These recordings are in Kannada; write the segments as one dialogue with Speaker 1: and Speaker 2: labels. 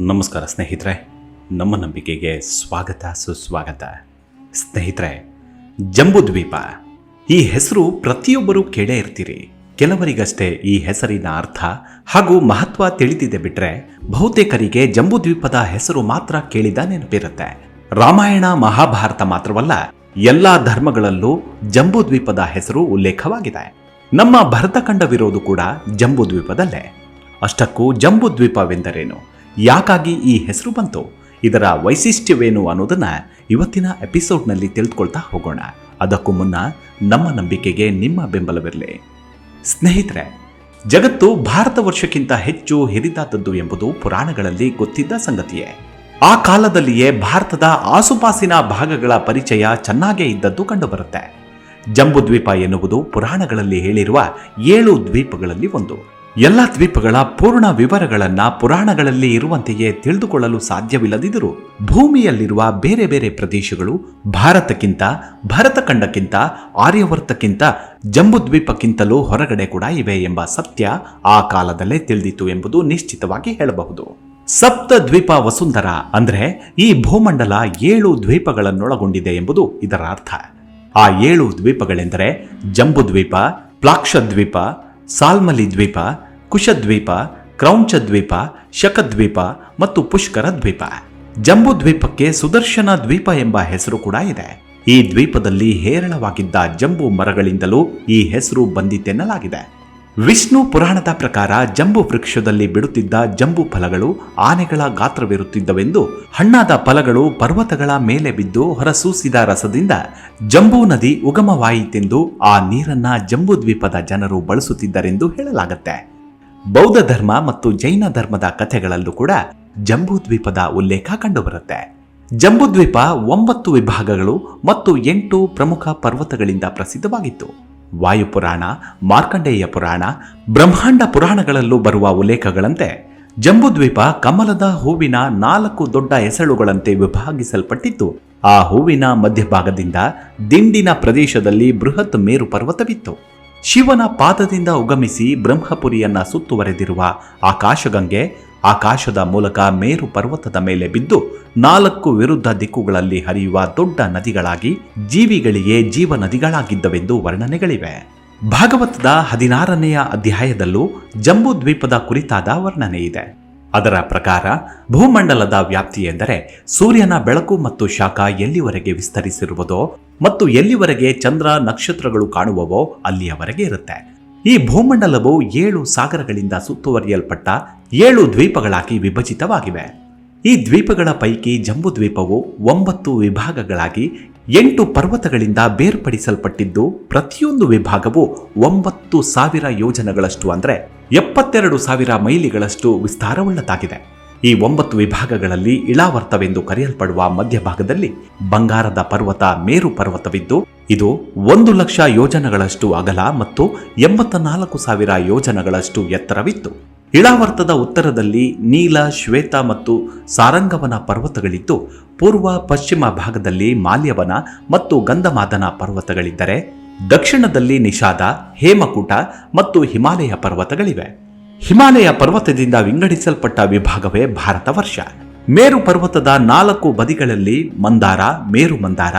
Speaker 1: ನಮಸ್ಕಾರ ಸ್ನೇಹಿತರೆ, ನಮ್ಮ ನಂಬಿಕೆಗೆ ಸ್ವಾಗತ ಸುಸ್ವಾಗತ. ಸ್ನೇಹಿತರೆ, ಜಂಬೂದ್ವೀಪ ಈ ಹೆಸರು ಪ್ರತಿಯೊಬ್ಬರೂ ಕೇಳೇ ಇರ್ತೀರಿ. ಕೆಲವರಿಗಷ್ಟೇ ಈ ಹೆಸರಿನ ಅರ್ಥ ಹಾಗೂ ಮಹತ್ವ ತಿಳಿದಿದೆ ಬಿಟ್ರೆ ಬಹುತೇಕರಿಗೆ ಜಂಬೂದ್ವೀಪದ ಹೆಸರು ಮಾತ್ರ ಕೇಳಿದ ನೆನಪಿರುತ್ತೆ. ರಾಮಾಯಣ ಮಹಾಭಾರತ ಮಾತ್ರವಲ್ಲ, ಎಲ್ಲಾ ಧರ್ಮಗಳಲ್ಲೂ ಜಂಬೂದ್ವೀಪದ ಹೆಸರು ಉಲ್ಲೇಖವಾಗಿದೆ. ನಮ್ಮ ಭರತಖಂಡವಿರೋದು ಕೂಡ ಜಂಬೂದ್ವೀಪದಲ್ಲೇ. ಅಷ್ಟಕ್ಕೂ ಜಂಬೂದ್ವೀಪವೆಂದರೇನು, ಯಾಕಾಗಿ ಈ ಹೆಸರು ಬಂತು, ಇದರ ವೈಶಿಷ್ಟ್ಯವೇನು ಅನ್ನೋದನ್ನ ಇವತ್ತಿನ ಎಪಿಸೋಡ್ನಲ್ಲಿ ತಿಳಿದುಕೊಳ್ತಾ ಹೋಗೋಣ. ಅದಕ್ಕೂ ಮುನ್ನ ನಮ್ಮ ನಂಬಿಕೆಗೆ ನಿಮ್ಮ ಬೆಂಬಲವಿರಲಿ. ಸ್ನೇಹಿತರೆ, ಜಗತ್ತು ಭಾರತ ವರ್ಷಕ್ಕಿಂತ ಹೆಚ್ಚು ಹಿರಿದಾದದ್ದು ಎಂಬುದು ಪುರಾಣಗಳಲ್ಲಿ ಗೊತ್ತಿದ್ದ ಸಂಗತಿಯೇ. ಆ ಕಾಲದಲ್ಲಿಯೇ ಭಾರತದ ಆಸುಪಾಸಿನ ಭಾಗಗಳ ಪರಿಚಯ ಚೆನ್ನಾಗೇ ಇದ್ದದ್ದು ಕಂಡುಬರುತ್ತೆ. ಜಂಬೂದ್ವೀಪ ಎನ್ನುವುದು ಪುರಾಣಗಳಲ್ಲಿ ಹೇಳಿರುವ 7 ದ್ವೀಪಗಳಲ್ಲಿ ಒಂದು. ಎಲ್ಲ ದ್ವೀಪಗಳ ಪೂರ್ಣ ವಿವರಗಳನ್ನ ಪುರಾಣಗಳಲ್ಲಿ ಇರುವಂತೆಯೇ ತಿಳಿದುಕೊಳ್ಳಲು ಸಾಧ್ಯವಿಲ್ಲದಿದ್ದರೂ ಭೂಮಿಯಲ್ಲಿರುವ ಬೇರೆ ಬೇರೆ ಪ್ರದೇಶಗಳು ಭಾರತಕ್ಕಿಂತ, ಭರತಖಂಡಕ್ಕಿಂತ, ಆರ್ಯವರ್ತಕ್ಕಿಂತ, ಜಂಬೂದ್ವೀಪಕ್ಕಿಂತಲೂ ಹೊರಗಡೆ ಕೂಡ ಇವೆ ಎಂಬ ಸತ್ಯ ಆ ಕಾಲದಲ್ಲೇ ತಿಳಿದಿತ್ತು ಎಂಬುದು ನಿಶ್ಚಿತವಾಗಿ ಹೇಳಬಹುದು. ಸಪ್ತ ದ್ವೀಪ ವಸುಂಧರ ಅಂದ್ರೆ ಈ ಭೂಮಂಡಲ 7 ದ್ವೀಪಗಳನ್ನೊಳಗೊಂಡಿದೆ ಎಂಬುದು ಇದರ ಅರ್ಥ. ಆ 7 ದ್ವೀಪಗಳೆಂದರೆ ಜಂಬೂದ್ವೀಪ, ಪ್ಲಾಕ್ಷದ್ವೀಪ, ಸಾಲ್ಮಲಿ ದ್ವೀಪ, ಕುಶದ್ವೀಪ, ಕ್ರೌಂಚ ದ್ವೀಪ, ಶಕದ್ವೀಪ ಮತ್ತು ಪುಷ್ಕರ ದ್ವೀಪ. ಜಂಬೂದ್ವೀಪಕ್ಕೆ ಸುದರ್ಶನ ದ್ವೀಪ ಎಂಬ ಹೆಸರು ಕೂಡ ಇದೆ. ಈ ದ್ವೀಪದಲ್ಲಿ ಹೇರಳವಾಗಿದ್ದ ಜಂಬೂ ಮರಗಳಿಂದಲೂ ಈ ಹೆಸರು ಬಂದಿತೆನ್ನಲಾಗಿದೆ. ವಿಷ್ಣು ಪುರಾಣದ ಪ್ರಕಾರ ಜಂಬೂ ವೃಕ್ಷದಲ್ಲಿ ಬಿಡುತ್ತಿದ್ದ ಜಂಬೂ ಫಲಗಳು ಆನೆಗಳ ಗಾತ್ರವಿರುತ್ತಿದ್ದವೆಂದು, ಹಣ್ಣಾದ ಫಲಗಳು ಪರ್ವತಗಳ ಮೇಲೆ ಬಿದ್ದು ಹೊರಸೂಸಿದ ರಸದಿಂದ ಜಂಬೂ ನದಿ ಉಗಮವಾಯಿತೆಂದು ಆ ನೀರನ್ನ ಜಂಬೂದ್ವೀಪದ ಜನರು ಬಳಸುತ್ತಿದ್ದರೆಂದು ಹೇಳಲಾಗುತ್ತೆ. ಬೌದ್ಧ ಧರ್ಮ ಮತ್ತು ಜೈನ ಧರ್ಮದ ಕಥೆಗಳಲ್ಲೂ ಕೂಡ ಜಂಬೂದ್ವೀಪದ ಉಲ್ಲೇಖ ಕಂಡುಬರುತ್ತೆ. ಜಂಬೂದ್ವೀಪ 9 ವಿಭಾಗಗಳು ಮತ್ತು 8 ಪ್ರಮುಖ ಪರ್ವತಗಳಿಂದ ಪ್ರಸಿದ್ಧವಾಗಿತ್ತು. ವಾಯುಪುರಾಣ, ಮಾರ್ಕಂಡೇಯ ಪುರಾಣ, ಬ್ರಹ್ಮಾಂಡ ಪುರಾಣಗಳಲ್ಲೂ ಬರುವ ಉಲ್ಲೇಖಗಳಂತೆ ಜಂಬೂದ್ವೀಪ ಕಮಲದ ಹೂವಿನ 4 ದೊಡ್ಡ ಎಸಳುಗಳಂತೆ ವಿಭಾಗಿಸಲ್ಪಟ್ಟಿದ್ದು, ಆ ಹೂವಿನ ಮಧ್ಯಭಾಗದಿಂದ ದಿಂಡಿನ ಪ್ರದೇಶದಲ್ಲಿ ಬೃಹತ್ ಮೇರು ಪರ್ವತವಿತ್ತು. ಶಿವನ ಪಾದದಿಂದ ಉಗಮಿಸಿ ಬ್ರಹ್ಮಪುರಿಯನ್ನ ಸುತ್ತುವರೆದಿರುವ ಆಕಾಶಗಂಗೆ ಆಕಾಶದ ಮೂಲಕ ಮೇರು ಪರ್ವತದ ಮೇಲೆ ಬಿದ್ದು 4 ವಿರುದ್ಧ ದಿಕ್ಕುಗಳಲ್ಲಿ ಹರಿಯುವ ದೊಡ್ಡ ನದಿಗಳಾಗಿ ಜೀವಿಗಳಿಗೆ ಜೀವ ನದಿಗಳಾಗಿದ್ದವೆಂದು ವರ್ಣನೆಗಳಿವೆ. ಭಾಗವತದ 16ನೆಯ ಅಧ್ಯಾಯದಲ್ಲೂ ಜಂಬೂದ್ವೀಪದ ಕುರಿತಾದ ವರ್ಣನೆ ಇದೆ. ಅದರ ಪ್ರಕಾರ ಭೂಮಂಡಲದ ವ್ಯಾಪ್ತಿ ಎಂದರೆ ಸೂರ್ಯನ ಬೆಳಕು ಮತ್ತು ಶಾಖ ಎಲ್ಲಿವರೆಗೆ ವಿಸ್ತರಿಸಿರುವುದೋ ಮತ್ತು ಎಲ್ಲಿವರೆಗೆ ಚಂದ್ರ ನಕ್ಷತ್ರಗಳು ಕಾಣುವವೋ ಅಲ್ಲಿಯವರೆಗೆ ಇರುತ್ತೆ. ಈ ಭೂಮಂಡಲವು 7 ಸಾಗರಗಳಿಂದ ಸುತ್ತುವರಿಯಲ್ಪಟ್ಟ 7 ದ್ವೀಪಗಳಾಗಿ ವಿಭಜಿತವಾಗಿವೆ. ಈ ದ್ವೀಪಗಳ ಪೈಕಿ ಜಂಬೂದ್ವೀಪವು 9 ವಿಭಾಗಗಳಾಗಿ 8 ಪರ್ವತಗಳಿಂದ ಬೇರ್ಪಡಿಸಲ್ಪಟ್ಟಿದ್ದು, ಪ್ರತಿಯೊಂದು ವಿಭಾಗವು 9,000 ಯೋಜನೆಗಳಷ್ಟು ಅಂದರೆ 72,000 ಮೈಲಿಗಳಷ್ಟು ವಿಸ್ತಾರವುಳ್ಳದಾಗಿದೆ. ಈ 9 ವಿಭಾಗಗಳಲ್ಲಿ ಇಳಾವರ್ತವೆಂದು ಕರೆಯಲ್ಪಡುವ ಮಧ್ಯಭಾಗದಲ್ಲಿ ಬಂಗಾರದ ಪರ್ವತ ಮೇರು ಪರ್ವತವಿದ್ದು, ಇದು 1,00,000 ಯೋಜನೆಗಳಷ್ಟು ಅಗಲ ಮತ್ತು 84,000 ಯೋಜನೆಗಳಷ್ಟು ಎತ್ತರವಿತ್ತು. ಇಳಾವರ್ತದ ಉತ್ತರದಲ್ಲಿ ನೀಲ, ಶ್ವೇತ ಮತ್ತು ಸಾರಂಗವನ ಪರ್ವತಗಳಿದ್ದು, ಪೂರ್ವ ಪಶ್ಚಿಮ ಭಾಗದಲ್ಲಿ ಮಾಲ್ಯವನ ಮತ್ತು ಗಂಧಮಾದನ ಪರ್ವತಗಳಿದ್ದರೆ, ದಕ್ಷಿಣದಲ್ಲಿ ನಿಷಾದ, ಹೇಮಕೂಟ ಮತ್ತು ಹಿಮಾಲಯ ಪರ್ವತಗಳಿವೆ. ಹಿಮಾಲಯ ಪರ್ವತದಿಂದ ವಿಂಗಡಿಸಲ್ಪಟ್ಟ ವಿಭಾಗವೇ ಭಾರತ ವರ್ಷ. ಮೇರು ಪರ್ವತದ 4 ಬದಿಗಳಲ್ಲಿ ಮಂದಾರ, ಮೇರು ಮಂದಾರ,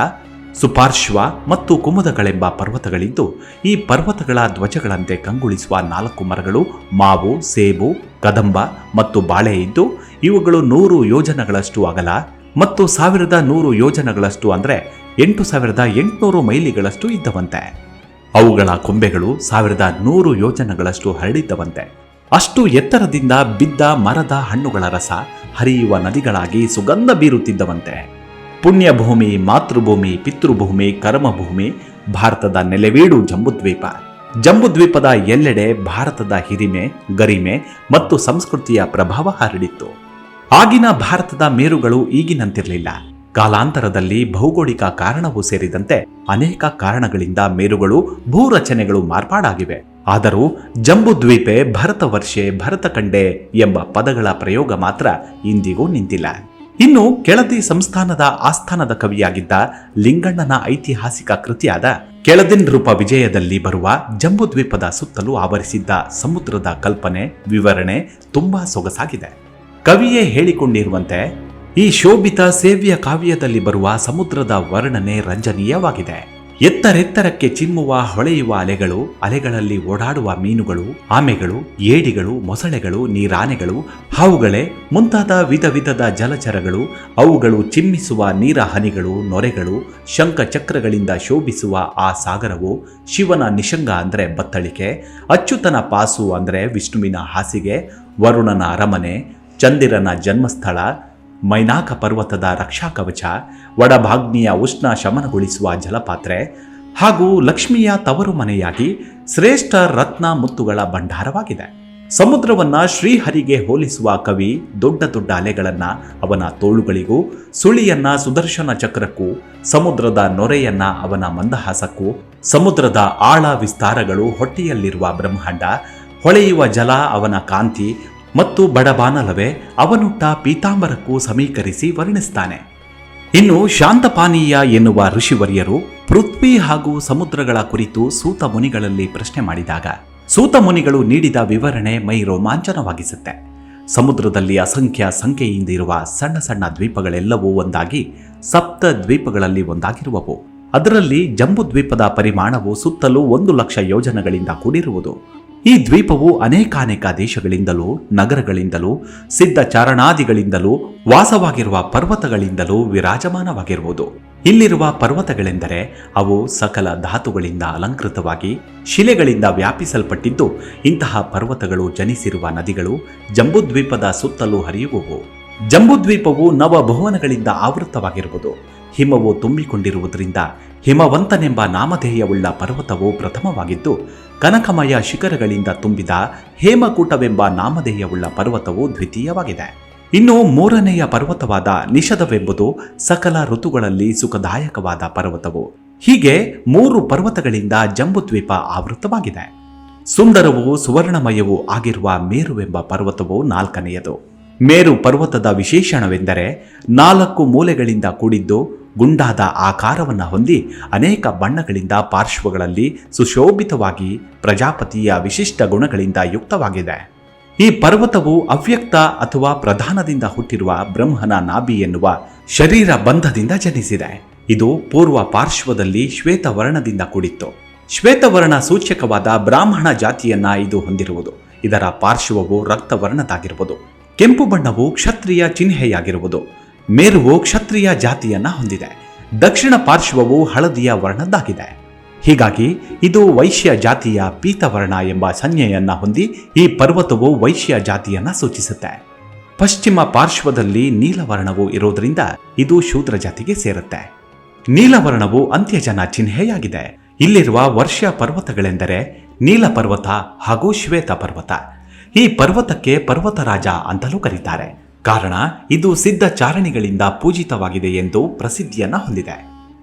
Speaker 1: ಸುಪಾರ್ಶ್ವ ಮತ್ತು ಕುಮುದಗಳೆಂಬ ಪರ್ವತಗಳಿದ್ದು, ಈ ಪರ್ವತಗಳ ಧ್ವಜಗಳಂತೆ ಕಂಗೊಳಿಸುವ 4 ಮರಗಳು ಮಾವು, ಸೇಬು, ಕದಂಬ ಮತ್ತು ಬಾಳೆ ಇದ್ದು, ಇವುಗಳು 100 ಯೋಜನೆಗಳಷ್ಟು ಅಗಲ ಮತ್ತು 1,100 ಯೋಜನೆಗಳಷ್ಟು ಅಂದರೆ 8,800 ಮೈಲಿಗಳಷ್ಟು ಇದ್ದವಂತೆ. ಅವುಗಳ ಕೊಂಬೆಗಳು 1,100 ಯೋಜನೆಗಳಷ್ಟು ಹರಡಿದ್ದವಂತೆ. ಅಷ್ಟು ಎತ್ತರದಿಂದ ಬಿದ್ದ ಮರದ ಹಣ್ಣುಗಳ ರಸ ಹರಿಯುವ ನದಿಗಳಾಗಿ ಸುಗಂಧ ಬೀರುತ್ತಿದ್ದವಂತೆ. ಪುಣ್ಯಭೂಮಿ, ಮಾತೃಭೂಮಿ, ಪಿತೃಭೂಮಿ, ಕರ್ಮಭೂಮಿ, ಭಾರತದ ನೆಲೆವೀಡು ಜಂಬೂದ್ವೀಪ. ಜಂಬೂದ್ವೀಪದ ಎಲ್ಲೆಡೆ ಭಾರತದ ಹಿರಿಮೆ, ಗರಿಮೆ ಮತ್ತು ಸಂಸ್ಕೃತಿಯ ಪ್ರಭಾವ ಹರಡಿತ್ತು. ಆಗಿನ ಭಾರತದ ಮೇರುಗಳು ಈಗಿನಂತಿರಲಿಲ್ಲ. ಕಾಲಾಂತರದಲ್ಲಿ ಭೌಗೋಳಿಕ ಕಾರಣವೂ ಸೇರಿದಂತೆ ಅನೇಕ ಕಾರಣಗಳಿಂದ ಮೇರುಗಳು, ಭೂರಚನೆಗಳು ಮಾರ್ಪಾಡಾಗಿವೆ. ಆದರೂ ಜಂಬೂದ್ವೀಪೆ, ಭರತವರ್ಷೆ, ಭರತಖಂಡೆ ಎಂಬ ಪದಗಳ ಪ್ರಯೋಗ ಮಾತ್ರ ಇಂದಿಗೂ ನಿಂತಿಲ್ಲ. ಇನ್ನು ಕೆಳದಿ ಸಂಸ್ಥಾನದ ಆಸ್ಥಾನದ ಕವಿಯಾಗಿದ್ದ ಲಿಂಗಣ್ಣನ ಐತಿಹಾಸಿಕ ಕೃತಿಯಾದ ಕೆಳದಿನ್ ರೂಪ ವಿಜಯದಲ್ಲಿ ಬರುವ ಜಂಬೂದ್ವೀಪದ ಸುತ್ತಲೂ ಆವರಿಸಿದ್ದ ಸಮುದ್ರದ ಕಲ್ಪನೆ, ವಿವರಣೆ ತುಂಬಾ ಸೊಗಸಾಗಿದೆ. ಕವಿಯೇ ಹೇಳಿಕೊಂಡಿರುವಂತೆ ಈ ಶೋಭಿತ ಸೇವ್ಯ ಕಾವ್ಯದಲ್ಲಿ ಬರುವ ಸಮುದ್ರದ ವರ್ಣನೆ ರಂಜನೀಯವಾಗಿದೆ. ಎತ್ತರೆತ್ತರಕ್ಕೆ ಚಿಮ್ಮುವ ಹೊಳೆಯುವ ಅಲೆಗಳು, ಅಲೆಗಳಲ್ಲಿ ಓಡಾಡುವ ಮೀನುಗಳು, ಆಮೆಗಳು, ಏಡಿಗಳು, ಮೊಸಳೆಗಳು, ನೀರಾನೆಗಳು, ಹಾವುಗಳೇ ಮುಂತಾದ ವಿಧ ವಿಧದ ಜಲಚರಗಳು, ಅವುಗಳು ಚಿಮ್ಮಿಸುವ ನೀರ ಹನಿಗಳು, ನೊರೆಗಳು, ಶಂಖ ಚಕ್ರಗಳಿಂದ ಶೋಭಿಸುವ ಆ ಸಾಗರವು ಶಿವನ ನಿಶಂಗ ಅಂದರೆ ಬತ್ತಳಿಕೆ, ಅಚ್ಯುತನ ಪಾಸು ಅಂದರೆ ವಿಷ್ಣುವಿನ ಹಾಸಿಗೆ, ವರುಣನ ಅರಮನೆ, ಚಂದಿರನ ಜನ್ಮಸ್ಥಳ, ಮೈನಾಕ ಪರ್ವತದ ರಕ್ಷಾ ಕವಚ, ವಡಭಾಗ್ನಿಯ ಉಷ್ಣ ಶಮನಗೊಳಿಸುವ ಜಲಪಾತ್ರೆ ಹಾಗೂ ಲಕ್ಷ್ಮಿಯ ತವರು ಮನೆಯಾಗಿ ಶ್ರೇಷ್ಠ ರತ್ನ ಮುತ್ತುಗಳ ಭಂಡಾರವಾಗಿದೆ. ಸಮುದ್ರವನ್ನ ಶ್ರೀಹರಿಗೆ ಹೋಲಿಸುವ ಕವಿ ದೊಡ್ಡ ದೊಡ್ಡ ಅಲೆಗಳನ್ನ ಅವನ ತೋಳುಗಳಿಗೂ, ಸುಳಿಯನ್ನ ಸುದರ್ಶನ ಚಕ್ರಕ್ಕೂ, ಸಮುದ್ರದ ನೊರೆಯನ್ನ ಅವನ ಮಂದಹಾಸಕ್ಕೂ, ಸಮುದ್ರದ ಆಳ ವಿಸ್ತಾರಗಳು ಹೊಟ್ಟೆಯಲ್ಲಿರುವ ಬ್ರಹ್ಮಾಂಡ, ಹೊಳೆಯುವ ಜಲ ಅವನ ಕಾಂತಿ ಮತ್ತು ಬಡಬಾನಲವೇ ಅವನುಟ್ಟ ಪೀತಾಂಬರಕ್ಕೂ ಸಮೀಕರಿಸಿ ವರ್ಣಿಸ್ತಾನೆ. ಇನ್ನು ಶಾಂತಪಾನೀಯ ಎನ್ನುವ ಋಷಿವರ್ಯರು ಪೃಥ್ವಿ ಹಾಗೂ ಸಮುದ್ರಗಳ ಕುರಿತು ಸೂತ ಮುನಿಗಳಲ್ಲಿ ಪ್ರಶ್ನೆ ಮಾಡಿದಾಗ ಸೂತ ಮುನಿಗಳು ನೀಡಿದ ವಿವರಣೆ ಮೈ ರೋಮಾಂಚನವಾಗಿಸುತ್ತೆ. ಸಮುದ್ರದಲ್ಲಿ ಅಸಂಖ್ಯ ಸಂಖ್ಯೆಯಿಂದಿರುವ ಸಣ್ಣ ಸಣ್ಣ ದ್ವೀಪಗಳೆಲ್ಲವೂ ಒಂದಾಗಿ ಸಪ್ತ ದ್ವೀಪಗಳಲ್ಲಿ ಒಂದಾಗಿರುವವು. ಅದರಲ್ಲಿ ಜಂಬೂ ದ್ವೀಪದ ಪರಿಮಾಣವು ಸುತ್ತಲೂ 1,00,000 ಯೋಜನಗಳಿಂದ ಕೂಡಿರುವುದು. ಈ ದ್ವೀಪವು ಅನೇಕಾನೇಕ ದೇಶಗಳಿಂದಲೂ, ನಗರಗಳಿಂದಲೂ, ಸಿದ್ಧ ಚಾರಣಾದಿಗಳಿಂದಲೂ, ವಾಸವಾಗಿರುವ ಪರ್ವತಗಳಿಂದಲೂ ವಿರಾಜಮಾನವಾಗಿರುವುದು. ಇಲ್ಲಿರುವ ಪರ್ವತಗಳೆಂದರೆ ಅವು ಸಕಲ ಧಾತುಗಳಿಂದ ಅಲಂಕೃತವಾಗಿ ಶಿಲೆಗಳಿಂದ ವ್ಯಾಪಿಸಲ್ಪಟ್ಟಿದ್ದು, ಇಂತಹ ಪರ್ವತಗಳು ಜನಿಸಿರುವ ನದಿಗಳು ಜಂಬೂದ್ವೀಪದ ಸುತ್ತಲೂ ಹರಿಯುವವು. ಜಂಬೂದ್ವೀಪವು ನವಭುವನಗಳಿಂದ ಆವೃತವಾಗಿರುವುದು. ಹಿಮವು ತುಂಬಿಕೊಂಡಿರುವುದರಿಂದ ಹಿಮವಂತನೆಂಬ ನಾಮಧೇಯವುಳ್ಳ ಪರ್ವತವು ಪ್ರಥಮವಾಗಿದ್ದು, ಕನಕಮಯ ಶಿಖರಗಳಿಂದ ತುಂಬಿದ ಹೇಮಕೂಟವೆಂಬ ನಾಮಧೇಯವುಳ್ಳ ಪರ್ವತವು ದ್ವಿತೀಯವಾಗಿದೆ. ಇನ್ನು ಮೂರನೆಯ ಪರ್ವತವಾದ ನಿಷದವೆಂಬುದು ಸಕಲ ಋತುಗಳಲ್ಲಿ ಸುಖದಾಯಕವಾದ ಪರ್ವತವು. ಹೀಗೆ 3 ಪರ್ವತಗಳಿಂದ ಜಂಬೂದ್ವೀಪ ಆವೃತವಾಗಿದೆ. ಸುಂದರವೂ ಸುವರ್ಣಮಯವೂ ಆಗಿರುವ ಮೇರುವೆಂಬ ಪರ್ವತವು 4ನೆಯದು. ಮೇರು ಪರ್ವತದ ವಿಶೇಷಣವೆಂದರೆ 4 ಮೂಲೆಗಳಿಂದ ಕೂಡಿದ್ದು, ಗುಂಡಾದ ಆಕಾರವನ್ನು ಹೊಂದಿ ಅನೇಕ ಬಣ್ಣಗಳಿಂದ ಪಾರ್ಶ್ವಗಳಲ್ಲಿ ಸುಶೋಭಿತವಾಗಿ ಪ್ರಜಾಪತಿಯ ವಿಶಿಷ್ಟ ಗುಣಗಳಿಂದ ಯುಕ್ತವಾಗಿದೆ. ಈ ಪರ್ವತವು ಅವ್ಯಕ್ತ ಅಥವಾ ಪ್ರಧಾನದಿಂದ ಹುಟ್ಟಿರುವ ಬ್ರಹ್ಮನ ನಾಭಿ ಎನ್ನುವ ಶರೀರ ಬಂಧದಿಂದ ಜನಿಸಿದೆ. ಇದು ಪೂರ್ವ ಪಾರ್ಶ್ವದಲ್ಲಿ ಶ್ವೇತವರ್ಣದಿಂದ ಕೂಡಿತ್ತು. ಶ್ವೇತವರ್ಣ ಸೂಚ್ಯಕವಾದ ಬ್ರಾಹ್ಮಣ ಜಾತಿಯನ್ನ ಇದು ಹೊಂದಿರುವುದು. ಇದರ ಪಾರ್ಶ್ವವು ರಕ್ತವರ್ಣದಾಗಿರುವುದು. ಕೆಂಪು ಬಣ್ಣವು ಕ್ಷತ್ರಿಯ ಚಿಹ್ನೆಯಾಗಿರುವುದು. ಮೇರುವು ಕ್ಷತ್ರಿಯ ಜಾತಿಯನ್ನ ಹೊಂದಿದೆ. ದಕ್ಷಿಣ ಪಾರ್ಶ್ವವು ಹಳದಿಯ ವರ್ಣದ್ದಾಗಿದೆ. ಹೀಗಾಗಿ ಇದು ವೈಶ್ಯ ಜಾತಿಯ ಪೀತವರ್ಣ ಎಂಬ ಸಂಜ್ಞೆಯನ್ನ ಹೊಂದಿ ಈ ಪರ್ವತವು ವೈಶ್ಯ ಜಾತಿಯನ್ನ ಸೂಚಿಸುತ್ತೆ. ಪಶ್ಚಿಮ ಪಾರ್ಶ್ವದಲ್ಲಿ ನೀಲವರ್ಣವು ಇರೋದ್ರಿಂದ ಇದು ಶೂದ್ರ ಜಾತಿಗೆ ಸೇರುತ್ತೆ. ನೀಲವರ್ಣವು ಅಂತ್ಯಜನ ಚಿಹ್ನೆಯಾಗಿದೆ. ಇಲ್ಲಿರುವ ವರ್ಷ ಪರ್ವತಗಳೆಂದರೆ ನೀಲ ಪರ್ವತ ಹಾಗೂ ಶ್ವೇತ ಪರ್ವತ. ಈ ಪರ್ವತಕ್ಕೆ ಪರ್ವತರಾಜ ಅಂತಲೂ ಕರೀತಾರೆ. ಕಾರಣ ಇದು ಸಿದ್ಧ ಚಾರಣಿಗಳಿಂದ ಪೂಜಿತವಾಗಿದೆ ಎಂದು ಪ್ರಸಿದ್ಧಿಯನ್ನ ಹೊಂದಿದೆ.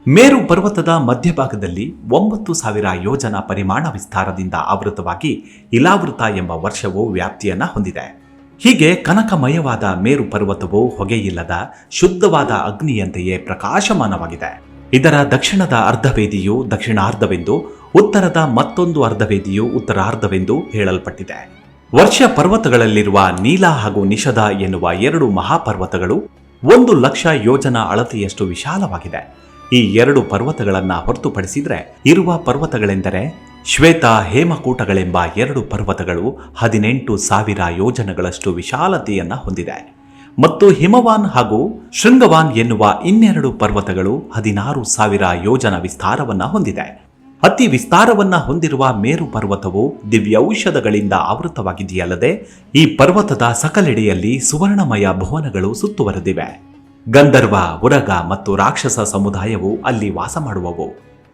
Speaker 1: ಮೇರು ಪರ್ವತದ ಮಧ್ಯಭಾಗದಲ್ಲಿ 9,000 ಯೋಜನ ಪರಿಮಾಣ ವಿಸ್ತಾರದಿಂದ ಆವೃತವಾಗಿ ಇಲಾವೃತ ಎಂಬ ವರ್ಷವು ವ್ಯಾಪ್ತಿಯನ್ನ ಹೊಂದಿದೆ. ಹೀಗೆ ಕನಕಮಯವಾದ ಮೇರು ಪರ್ವತವು ಹೊಗೆಯಿಲ್ಲದ ಶುದ್ಧವಾದ ಅಗ್ನಿಯಂತೆಯೇ ಪ್ರಕಾಶಮಾನವಾಗಿದೆ. ಇದರ ದಕ್ಷಿಣದ ಅರ್ಧವೇದಿಯು ದಕ್ಷಿಣಾರ್ಧವೆಂದು, ಉತ್ತರದ ಮತ್ತೊಂದು ಅರ್ಧವೇದಿಯು ಉತ್ತರಾರ್ಧವೆಂದು ಹೇಳಲ್ಪಟ್ಟಿದೆ. ವರ್ಷ ಪರ್ವತಗಳಲ್ಲಿರುವ ನೀಲ ಹಾಗೂ ನಿಷದ ಎನ್ನುವ 2 ಮಹಾಪರ್ವತಗಳು 1,00,000 ಯೋಜನ ಅಳತೆಯಷ್ಟು ವಿಶಾಲವಾಗಿದೆ. ಈ 2 ಪರ್ವತಗಳನ್ನ ಹೊರತುಪಡಿಸಿದ್ರೆ ಇರುವ ಪರ್ವತಗಳೆಂದರೆ ಶ್ವೇತ ಹೇಮಕೂಟಗಳೆಂಬ 2 ಪರ್ವತಗಳು 18,000 ಯೋಜನಗಳಷ್ಟು ವಿಶಾಲತೆಯನ್ನ ಹೊಂದಿದೆ ಮತ್ತು ಹಿಮವಾನ್ ಹಾಗೂ ಶೃಂಗವಾನ್ ಎನ್ನುವ 2 ಪರ್ವತಗಳು 16,000 ಯೋಜನ ವಿಸ್ತಾರವನ್ನ ಹೊಂದಿದೆ. ಅತಿ ವಿಸ್ತಾರವನ್ನ ಹೊಂದಿರುವ ಮೇರು ಪರ್ವತವು ದಿವ್ಯೌಷಧಗಳಿಂದ ಆವೃತವಾಗಿದೆಯಲ್ಲದೆ ಈ ಪರ್ವತದ ಸಕಲೆಡೆಯಲ್ಲಿ ಸುವರ್ಣಮಯ ಭುವನಗಳು ಸುತ್ತುವರೆದಿವೆ. ಗಂಧರ್ವ, ಉರಗ ಮತ್ತು ರಾಕ್ಷಸ ಸಮುದಾಯವು ಅಲ್ಲಿ ವಾಸ ಮಾಡುವವು.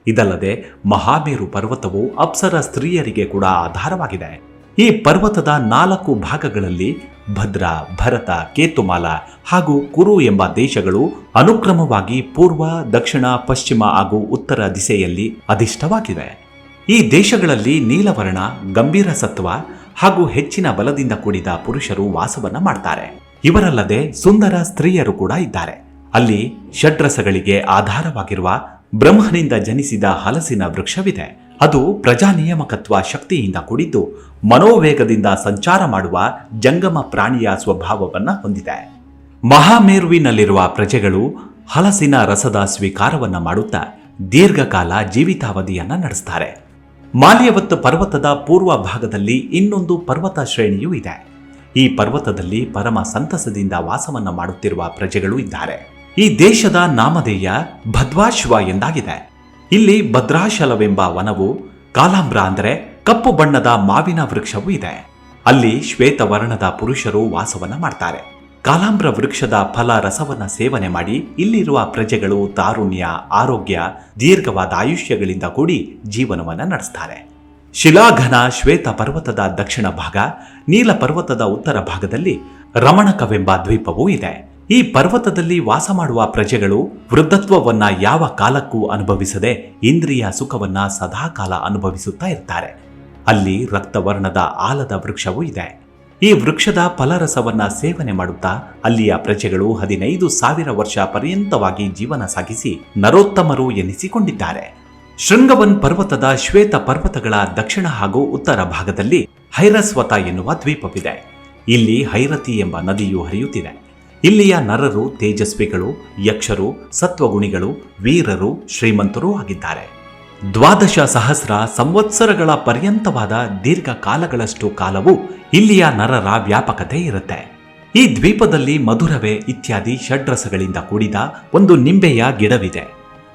Speaker 1: ಇದಲ್ಲದೆ ಮಹಾಮೇರು ಪರ್ವತವು ಅಪ್ಸರ ಸ್ತ್ರೀಯರಿಗೆ ಕೂಡ ಆಧಾರವಾಗಿದೆ. ಈ ಪರ್ವತದ 4 ಭಾಗಗಳಲ್ಲಿ ಭದ್ರ, ಭರತ, ಕೇತುಮಾಲ ಹಾಗೂ ಕುರು ಎಂಬ ದೇಶಗಳು ಅನುಕ್ರಮವಾಗಿ ಪೂರ್ವ, ದಕ್ಷಿಣ, ಪಶ್ಚಿಮ ಹಾಗೂ ಉತ್ತರ ದಿಸೆಯಲ್ಲಿ ಅಧಿಷ್ಠವಾಗಿವೆ. ಈ ದೇಶಗಳಲ್ಲಿ ನೀಲವರ್ಣ, ಗಂಭೀರ ಸತ್ವ ಹಾಗೂ ಹೆಚ್ಚಿನ ಬಲದಿಂದ ಕೂಡಿದ ಪುರುಷರು ವಾಸವನ್ನ ಮಾಡ್ತಾರೆ. ಇವರಲ್ಲದೆ ಸುಂದರ ಸ್ತ್ರೀಯರು ಕೂಡ ಇದ್ದಾರೆ. ಅಲ್ಲಿ ಷಡ್ರಸಗಳಿಗೆ ಆಧಾರವಾಗಿರುವ ಬ್ರಹ್ಮನಿಂದ ಜನಿಸಿದ ಹಲಸಿನ ವೃಕ್ಷವಿದೆ. ಅದು ಪ್ರಜಾನಿಯಾಮಕತ್ವ ಶಕ್ತಿಯಿಂದ ಕೂಡಿದ್ದು ಮನೋವೇಗದಿಂದ ಸಂಚಾರ ಮಾಡುವ ಜಂಗಮ ಪ್ರಾಣಿಯ ಸ್ವಭಾವವನ್ನು ಹೊಂದಿದೆ. ಮಹಾಮೇರುವಿನಲ್ಲಿರುವ ಪ್ರಜೆಗಳು ಹಲಸಿನ ರಸದ ಸ್ವೀಕಾರವನ್ನ ಮಾಡುತ್ತಾ ದೀರ್ಘಕಾಲ ಜೀವಿತಾವಧಿಯನ್ನ ನಡೆಸ್ತಾರೆ. ಮಾಲ್ಯವತ್ ಪರ್ವತದ ಪೂರ್ವ ಭಾಗದಲ್ಲಿ ಇನ್ನೊಂದು ಪರ್ವತ ಶ್ರೇಣಿಯೂ ಇದೆ. ಈ ಪರ್ವತದಲ್ಲಿ ಪರಮ ಸಂತಸದಿಂದ ವಾಸವನ್ನ ಮಾಡುತ್ತಿರುವ ಪ್ರಜೆಗಳು ಇದ್ದಾರೆ. ಈ ದೇಶದ ನಾಮಧೇಯ ಭದ್ವಾಶ್ವ ಎಂದಾಗಿದೆ. ಇಲ್ಲಿ ಭದ್ರಾಚಲವೆಂಬ ವನವು, ಕಾಲಾಂಬ್ರ ಅಂದರೆ ಕಪ್ಪು ಬಣ್ಣದ ಮಾವಿನ ವೃಕ್ಷವೂ ಇದೆ. ಅಲ್ಲಿ ಶ್ವೇತವರ್ಣದ ಪುರುಷರು ವಾಸವನ್ನ ಮಾಡ್ತಾರೆ. ಕಾಲಾಂಬ್ರ ವೃಕ್ಷದ ಫಲ ರಸವನ್ನ ಸೇವನೆ ಮಾಡಿ ಇಲ್ಲಿರುವ ಪ್ರಜೆಗಳು ತಾರುಣ್ಯ, ಆರೋಗ್ಯ, ದೀರ್ಘವಾದ ಆಯುಷ್ಯಗಳಿಂದ ಕೂಡಿ ಜೀವನವನ್ನ ನಡೆಸ್ತಾರೆ. ಶಿಲಾಘನ ಶ್ವೇತ ಪರ್ವತದ ದಕ್ಷಿಣ ಭಾಗ, ನೀಲ ಪರ್ವತದ ಉತ್ತರ ಭಾಗದಲ್ಲಿ ರಮಣಕವೆಂಬ ದ್ವೀಪವೂ ಇದೆ. ಈ ಪರ್ವತದಲ್ಲಿ ವಾಸ ಮಾಡುವ ಪ್ರಜೆಗಳು ವೃದ್ಧತ್ವವನ್ನ ಯಾವ ಕಾಲಕ್ಕೂ ಅನುಭವಿಸದೆ ಇಂದ್ರಿಯ ಸುಖವನ್ನ ಸದಾಕಾಲ ಅನುಭವಿಸುತ್ತಾ ಇರ್ತಾರೆ. ಅಲ್ಲಿ ರಕ್ತವರ್ಣದ ಆಲದ ವೃಕ್ಷವೂ ಇದೆ. ಈ ವೃಕ್ಷದ ಫಲರಸವನ್ನ ಸೇವನೆ ಮಾಡುತ್ತಾ ಅಲ್ಲಿಯ ಪ್ರಜೆಗಳು 15,000 ವರ್ಷ ಪರ್ಯಂತವಾಗಿ ಜೀವನ ಸಾಗಿಸಿ ನರೋತ್ತಮರು ಎನಿಸಿಕೊಂಡಿದ್ದಾರೆ. ಶೃಂಗವನ್ ಪರ್ವತದ ಶ್ವೇತ ಪರ್ವತಗಳ ದಕ್ಷಿಣ ಹಾಗೂ ಉತ್ತರ ಭಾಗದಲ್ಲಿ ಹೈರಸ್ವತ ಎನ್ನುವ ದ್ವೀಪವಿದೆ. ಇಲ್ಲಿ ಹೈರತಿ ಎಂಬ ನದಿಯು ಹರಿಯುತ್ತಿದೆ. ಇಲ್ಲಿಯ ನರರು ತೇಜಸ್ವಿಗಳು, ಯಕ್ಷರು, ಸತ್ವಗುಣಿಗಳು, ವೀರರು, ಶ್ರೀಮಂತರೂ ಆಗಿದ್ದಾರೆ. 12,000 ಸಂವತ್ಸರಗಳ ಪರ್ಯಂತವಾದ ದೀರ್ಘ ಕಾಲಗಳಷ್ಟು ಕಾಲವು ಇಲ್ಲಿಯ ನರರ ವ್ಯಾಪಕತೆ ಇರುತ್ತೆ. ಈ ದ್ವೀಪದಲ್ಲಿ ಮಧುರವೇ ಇತ್ಯಾದಿ ಷಡ್ರಸಗಳಿಂದ ಕೂಡಿದ ಒಂದು ನಿಂಬೆಯ ಗಿಡವಿದೆ.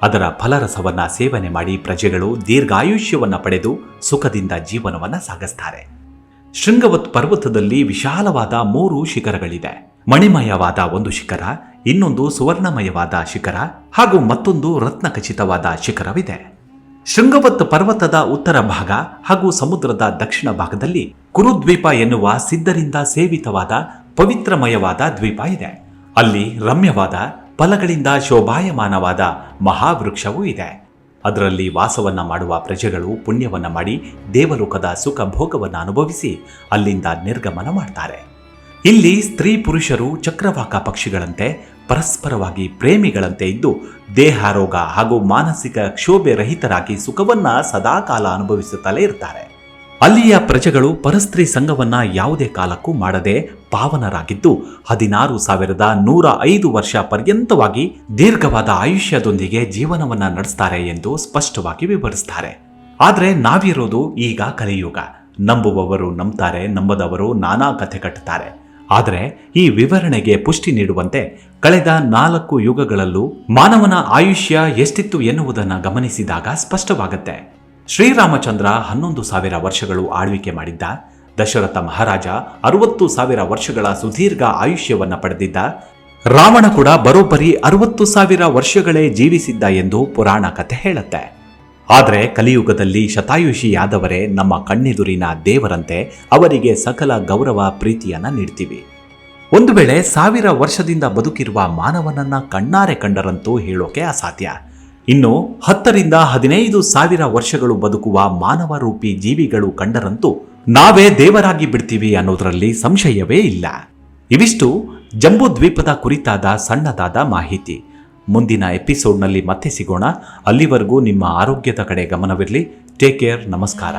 Speaker 1: ಅದರ ಫಲರಸವನ್ನ ಸೇವನೆ ಮಾಡಿ ಪ್ರಜೆಗಳು ದೀರ್ಘಾಯುಷ್ಯವನ್ನ ಪಡೆದು ಸುಖದಿಂದ ಜೀವನವನ್ನ ಸಾಗಿಸ್ತಾರೆ. ಶೃಂಗವತ್ ಪರ್ವತದಲ್ಲಿ ವಿಶಾಲವಾದ 3 ಶಿಖರಗಳಿದೆ. ಮಣಿಮಯವಾದ ಒಂದು ಶಿಖರ, ಇನ್ನೊಂದು ಸುವರ್ಣಮಯವಾದ ಶಿಖರ ಹಾಗೂ ಮತ್ತೊಂದು ರತ್ನಖಚಿತವಾದ ಶಿಖರವಿದೆ. ಶೃಂಗವತ್ ಪರ್ವತದ ಉತ್ತರ ಭಾಗ ಹಾಗೂ ಸಮುದ್ರದ ದಕ್ಷಿಣ ಭಾಗದಲ್ಲಿ ಕುರುದ್ವೀಪ ಎನ್ನುವ ಸಿದ್ಧರಿಂದ ಸೇವಿತವಾದ ಪವಿತ್ರಮಯವಾದ ದ್ವೀಪ ಇದೆ. ಅಲ್ಲಿ ರಮ್ಯವಾದ ಫಲಗಳಿಂದ ಶೋಭಾಯಮಾನವಾದ ಮಹಾವೃಕ್ಷವೂ ಇದೆ. ಅದರಲ್ಲಿ ವಾಸವನ್ನ ಮಾಡುವ ಪ್ರಜೆಗಳು ಪುಣ್ಯವನ್ನ ಮಾಡಿ ದೇವಲೋಕದ ಸುಖ ಭೋಗವನ್ನು ಅನುಭವಿಸಿ ಅಲ್ಲಿಂದ ನಿರ್ಗಮನ ಮಾಡ್ತಾರೆ. ಇಲ್ಲಿ ಸ್ತ್ರೀ ಪುರುಷರು ಚಕ್ರವಾಕ ಪಕ್ಷಿಗಳಂತೆ ಪರಸ್ಪರವಾಗಿ ಪ್ರೇಮಿಗಳಂತೆ ಇದ್ದು ದೇಹಾರೋಗ ಹಾಗೂ ಮಾನಸಿಕ ಕ್ಷೋಭೆ ರಹಿತರಾಗಿ ಸುಖವನ್ನ ಸದಾಕಾಲ ಅನುಭವಿಸುತ್ತಲೇ ಇರ್ತಾರೆ. ಅಲ್ಲಿಯ ಪ್ರಜೆಗಳು ಪರಸ್ತ್ರೀ ಸಂಘವನ್ನ ಯಾವುದೇ ಕಾಲಕ್ಕೂ ಮಾಡದೆ ಪಾವನರಾಗಿದ್ದು 16,105 ವರ್ಷ ಪರ್ಯಂತವಾಗಿ ದೀರ್ಘವಾದ ಆಯುಷ್ಯದೊಂದಿಗೆ ಜೀವನವನ್ನ ನಡೆಸ್ತಾರೆ ಎಂದು ಸ್ಪಷ್ಟವಾಗಿ ವಿವರಿಸ್ತಾರೆ. ಆದರೆ ನಾವಿರೋದು ಈಗ ಕಲಿಯುಗ. ನಂಬುವವರು ನಂಬ್ತಾರೆ, ನಂಬದವರು ನಾನಾ ಕಥೆ ಕಟ್ಟುತ್ತಾರೆ. ಆದರೆ ಈ ವಿವರಣೆಗೆ ಪುಷ್ಟಿ ನೀಡುವಂತೆ ಕಳೆದ 4 ಯುಗಗಳಲ್ಲೂ ಮಾನವನ ಆಯುಷ್ಯ ಎಷ್ಟಿತ್ತು ಎನ್ನುವುದನ್ನು ಗಮನಿಸಿದಾಗ ಸ್ಪಷ್ಟವಾಗುತ್ತೆ. ಶ್ರೀರಾಮಚಂದ್ರ 11,000 ವರ್ಷಗಳು ಆಳ್ವಿಕೆ ಮಾಡಿದ್ದ. ದಶರಥ ಮಹಾರಾಜ 60,000 ವರ್ಷಗಳ ಸುದೀರ್ಘ ಆಯುಷ್ಯವನ್ನ ಪಡೆದಿದ್ದ. ರಾವಣ ಕೂಡ ಬರೋಬ್ಬರಿ 60,000 ವರ್ಷಗಳೇ ಜೀವಿಸಿದ್ದ ಎಂದು ಪುರಾಣ ಕಥೆ ಹೇಳುತ್ತೆ. ಆದರೆ ಕಲಿಯುಗದಲ್ಲಿ ಶತಾಯುಷಿಯಾದವರೇ ನಮ್ಮ ಕಣ್ಣೆದುರಿನ ದೇವರಂತೆ ಅವರಿಗೆ ಸಕಲ ಗೌರವ ಪ್ರೀತಿಯನ್ನ ನೀಡ್ತೀವಿ. ಒಂದು ವೇಳೆ 1000 ವರ್ಷದಿಂದ ಬದುಕಿರುವ ಮಾನವನನ್ನ ಕಣ್ಣಾರೆ ಕಂಡರಂತೂ ಹೇಳೋಕೆ ಅಸಾಧ್ಯ. ಇನ್ನು 10ರಿಂದ 15,000 ವರ್ಷಗಳು ಬದುಕುವ ಮಾನವ ರೂಪಿ ಜೀವಿಗಳು ಕಂಡರಂತೂ ನಾವೇ ದೇವರಾಗಿ ಬಿಡ್ತೀವಿ ಅನ್ನೋದರಲ್ಲಿ ಸಂಶಯವೇ ಇಲ್ಲ. ಇವಿಷ್ಟು ಜಂಬೂ ದ್ವೀಪದ ಕುರಿತಾದ ಸಣ್ಣದಾದ ಮಾಹಿತಿ. ಮುಂದಿನ ಎಪಿಸೋಡ್ನಲ್ಲಿ ಮತ್ತೆ ಸಿಗೋಣ. ಅಲ್ಲಿವರೆಗೂ ನಿಮ್ಮ ಆರೋಗ್ಯದ ಕಡೆ ಗಮನವಿರಲಿ. Take care. ನಮಸ್ಕಾರ.